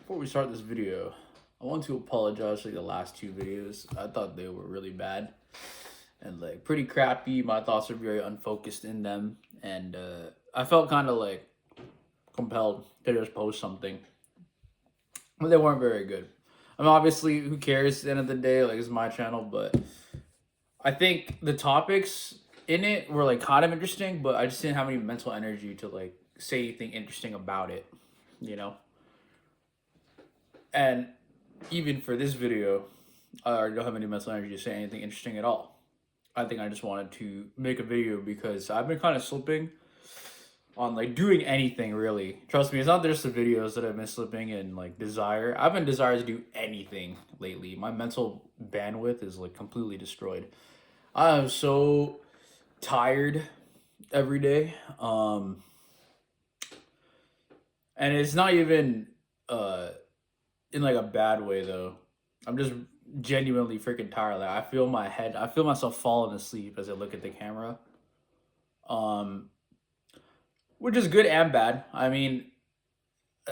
Before we start this video, I want to apologize for the last two videos. I thought they were really bad and like pretty crappy. My thoughts were very unfocused in them, and I felt kind of like compelled to just post something, but they weren't very good. I mean, obviously, who cares? At the end of the day, like it's my channel, but I think the topics in it were like kind of interesting, but I just didn't have any mental energy to like say anything interesting about it, you know. And even for this video, I don't have any mental energy to say anything interesting at all. I think I just wanted to make a video because I've been kind of slipping on like doing anything really. Trust me, it's not just the videos that I've been slipping in like desire. I've been desired to do anything lately. My mental bandwidth is like completely destroyed. I am so tired every day. And it's not even uh in like a bad way though. I'm just genuinely freaking tired. Like I feel myself falling asleep as I look at the camera. Um, which is good and bad. I mean,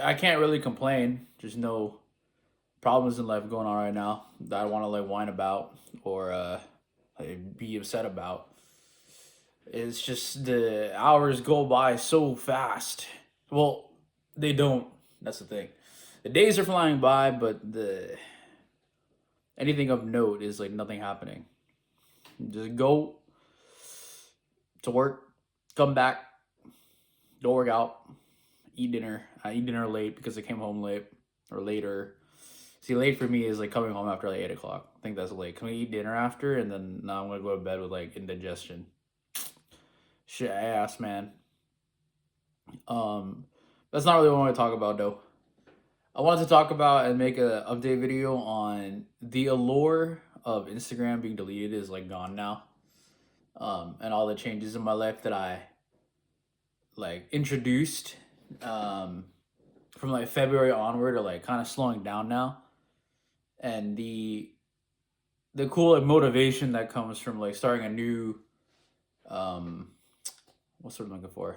I can't really complain. There's no problems in life going on right now that I want to like whine about or like, be upset about. It's just the hours go by so fast. Well, they don't. That's the thing. The days are flying by, but the anything of note is like nothing happening. Just go to work, come back, go work out, eat dinner. I eat dinner late because I came home late or later. See, late for me is like coming home after like 8 o'clock. I think that's late. Can we eat dinner after? And then now I'm gonna go to bed with like indigestion. Shit ass, man. Um, that's not really what I want to talk about though. I wanted to talk about and make an update video on the allure of Instagram being deleted is like gone now. And all the changes in my life that I like introduced from like February onward are like kind of slowing down now. And the cool like motivation that comes from like starting a new um what's what I'm looking for?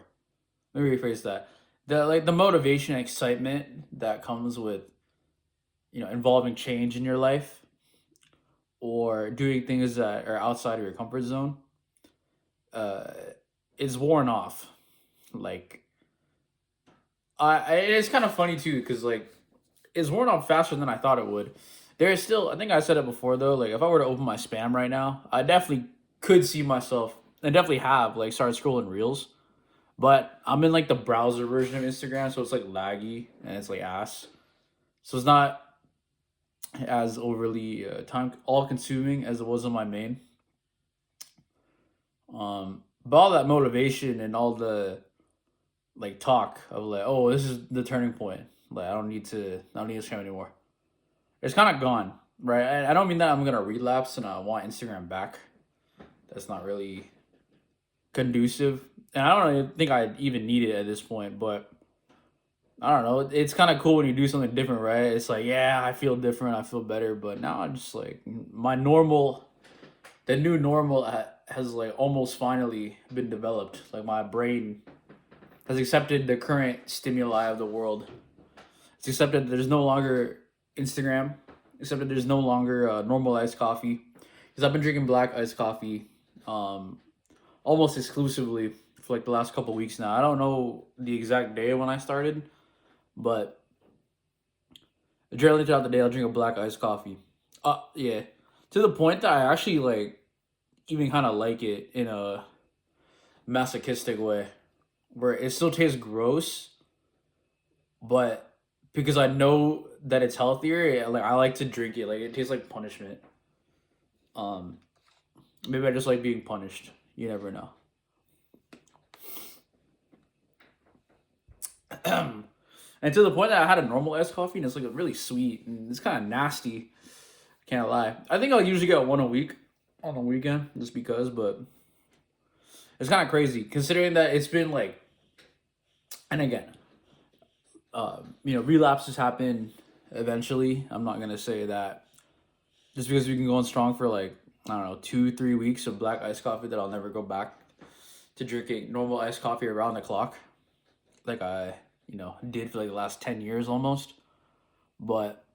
Let me rephrase that. The motivation and excitement that comes with involving change in your life or doing things that are outside of your comfort zone uh is worn off. Like it's kind of funny too because like it's worn off faster than I thought it would. There is still, I think I said it before though, like if I were to open my spam right now, I definitely could see myself and definitely have like started scrolling reels. But I'm in like the browser version of Instagram, so it's like laggy and it's like ass. So it's not as overly time all consuming as it was on my main. But all that motivation and all the like talk of like, oh, this is the turning point. Like I don't need Instagram anymore. It's kind of gone, right? I don't mean that I'm gonna relapse and I want Instagram back. That's not really conducive, and I don't really think I even need it at this point. But I don't know. It's kind of cool when you do something different, right? It's like, yeah, I feel different. I feel better. But now I'm just like my normal, the new normal has like almost finally been developed. Like my brain has accepted the current stimuli of the world. It's accepted that there's no longer Instagram, except that there's no longer normal iced coffee. Because I've been drinking black iced coffee um, almost exclusively for like the last couple weeks now. I don't know the exact day when I started, but generally throughout the day I'll drink a black iced coffee. Yeah, to the point that I actually like even kind of like it in a masochistic way, where it still tastes gross, but because I know that it's healthier, like I like to drink it. Like it tastes like punishment. Um, Maybe I just like being punished. You never know. And to the point that I had a normal iced coffee and it's like really sweet and it's kind of nasty. Can't lie. I think I'll usually get one a week on the weekend just because, but it's kind of crazy considering that it's been like, and again, relapses happen eventually. I'm not gonna say that just because we can go on strong for like I don't know 2 3 weeks of black iced coffee that I'll never go back to drinking normal iced coffee around the clock like I did for like the last 10 years almost. But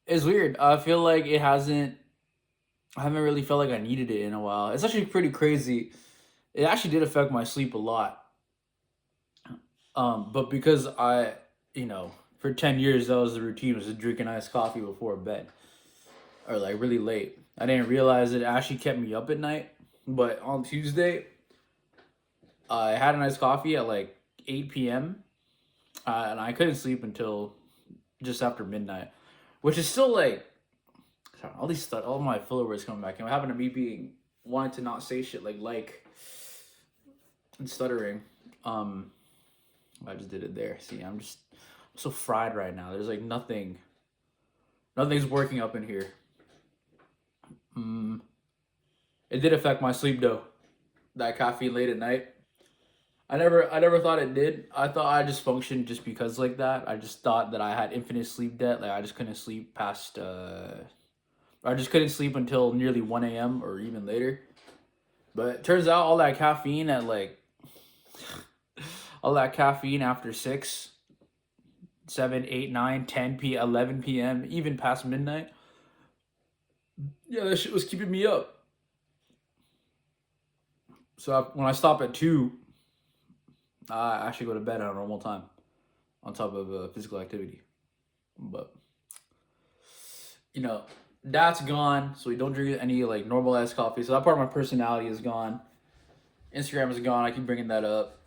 it's weird. I feel like it hasn't. I haven't really felt like I needed it in a while. It's actually pretty crazy. It actually did affect my sleep a lot. But because you know, for 10 years that was the routine was just drinking iced coffee before bed or like really late. I didn't realize it actually kept me up at night. But on Tuesday, I had a nice coffee at like 8 p.m. And I couldn't sleep until just after midnight, which is still like sorry, all my filler words coming back. And what happened to me being wanting to not say shit like and stuttering. Um, I just did it there. See, I'm so fried right now. There's like nothing's working up in here. Mm, it did affect my sleep though. That caffeine late at night. I never thought it did. I thought I just functioned just because like that. I just thought that I had infinite sleep debt. Like I just couldn't sleep past. I just couldn't sleep until nearly 1 a.m. or even later. But it turns out all that caffeine after 6, 7, 8, 9, 11 p.m., even past midnight. Yeah, that shit was keeping me up. So when I stop at 2, I actually go to bed at a normal time on top of physical activity. But, you know, that's gone. So we don't drink any like normalized coffee. So that part of my personality is gone. Instagram is gone. I keep bringing that up.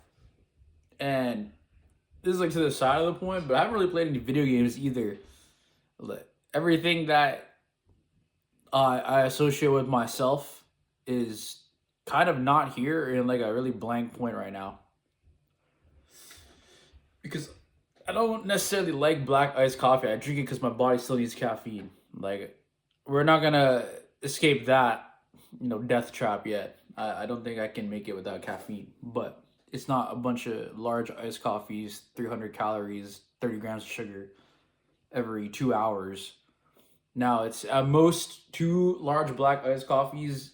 And this is like to the side of the point, but I haven't really played any video games either. Like, everything that I associate with myself is kind of not here in like a really blank point right now because I don't necessarily like black iced coffee. I drink it because my body still needs caffeine. Like we're not gonna escape that death trap yet. I don't think I can make it without caffeine, but it's not a bunch of large iced coffees, 300 calories, 30 grams of sugar every 2 hours. Now it's at most two large black iced coffees.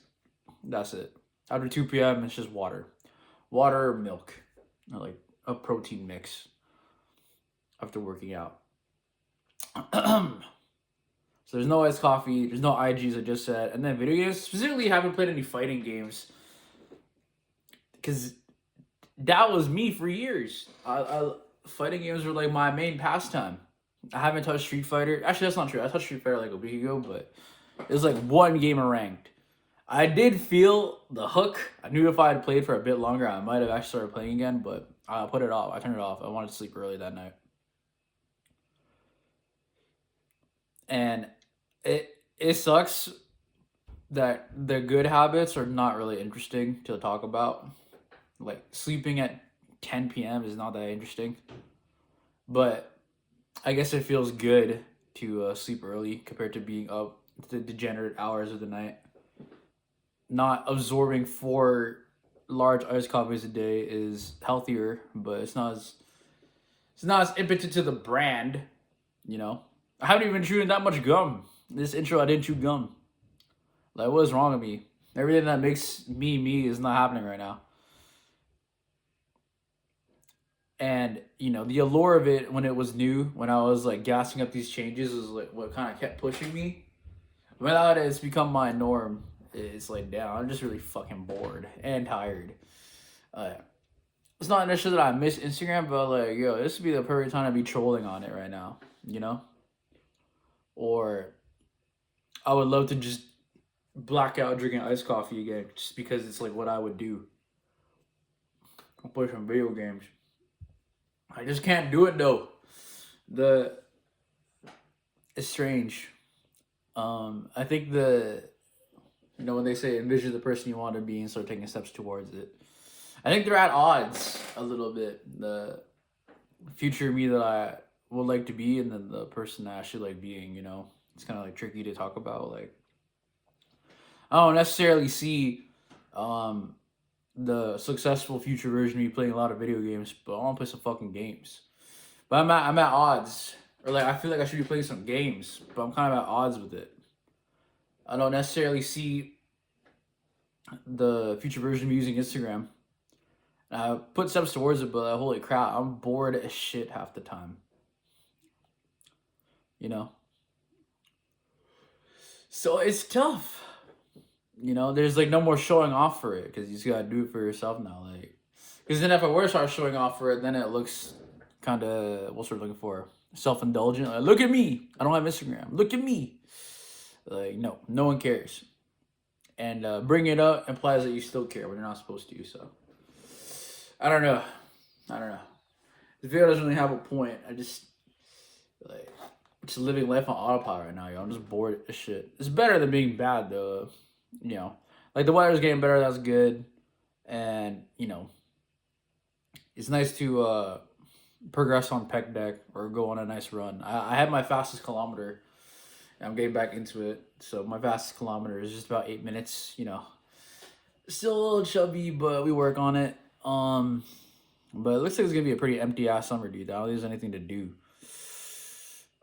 That's it. After 2 p.m., it's just water or milk, or like a protein mix after working out. So there's no iced coffee, there's no IGs I just said, and then video games. Specifically, haven't played any fighting games because that was me for years. Fighting games were like my main pastime. I haven't touched Street Fighter. Actually, that's not true. I touched Street Fighter like a week ago, but it was like one game of ranked. I did feel the hook. I knew if I had played for a bit longer, I might have actually started playing again, but I put it off. I turned it off. I wanted to sleep early that night. And it sucks that the good habits are not really interesting to talk about. Like sleeping at 10 p.m. is not that interesting. But I guess it feels good to sleep early compared to being up the degenerate hours of the night. Not absorbing 4 large iced coffees a day is healthier, but it's not as impotent to the brand, you know. I haven't even chewed that much gum. This intro, I didn't chew gum. Like, what is wrong with me? Everything that makes me me is not happening right now. And the allure of it when it was new, when I was like gassing up these changes, was like what kind of kept pushing me. Without it, it's become my norm. It's like, damn, I'm just really fucking bored and tired. Uh, it's not necessarily that I miss Instagram, but like, yo, this would be the perfect time to be trolling on it right now, you know? Or I would love to just black out drinking iced coffee again, just because it's like what I would do. I'll play some video games. I just can't do it though. The It's strange. I think when they say envision the person you want to be and start taking steps towards it. I think they're at odds a little bit. The future me that I would like to be, and then the person I actually like being. It's kind of like tricky to talk about. Like I don't necessarily see um, the successful future version of me playing a lot of video games, but I want to play some fucking games. But I'm at odds, or like I feel like I should be playing some games, but I'm kind of at odds with it. I don't necessarily see the future version of me using Instagram. I put steps towards it, but holy crap, I'm bored as shit half the time. you know. So it's tough. There's like no more showing off for it because you just gotta do it for yourself now. Like, because then if I were to start showing off for it, then it looks kind of what's we're looking for, self indulgent. Like, look at me. I don't have Instagram. Look at me. Like, no, no one cares. And bringing it up implies that you still care when you're not supposed to. So I don't know. I don't know. The video doesn't really have a point. I like just living life on autopilot right now, yo. I'm just bored as shit. It's better than being bad though. You know, like the weather's getting better. That's good, and it's nice to progress on pec deck or go on a nice run. I had my fastest kilometer. I'm getting back into it. So my fastest kilometer is just about 8 minutes. Still a little chubby, but we work on it. But it looks like it's gonna be a pretty empty ass summer, dude. I don't think there's anything to do.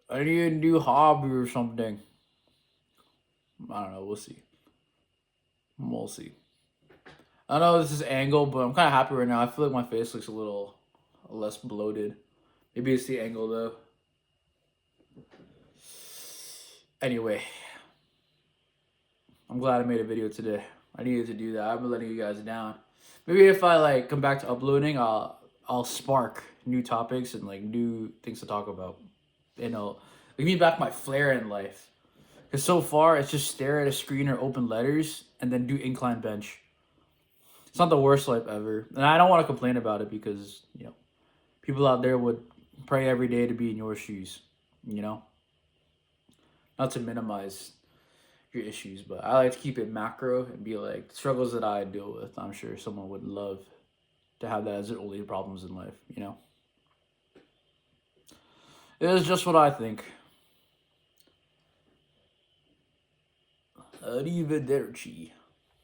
I need to do hobby or something. I don't know. We'll see. We'll see. I know this is angle, but I'm kind of happy right now. I feel like my face looks a little less bloated. Maybe it's the angle though. Anyway, I'm glad I made a video today. I needed to do that. I've been letting you guys down. Maybe if I like come back to uploading, I'll spark new topics and like new things to talk about. Give me back my flair in life. Because so far it's just stare at a screen or open letters and then do incline bench. It's not the worst life ever, and I don't want to complain about it because people out there would pray every day to be in your shoes. You know, not to minimize your issues, but I like to keep it macro and be like the struggles that I deal with. I'm sure someone would love to have that as their only problems in life. It is just what I think. Arrivederci.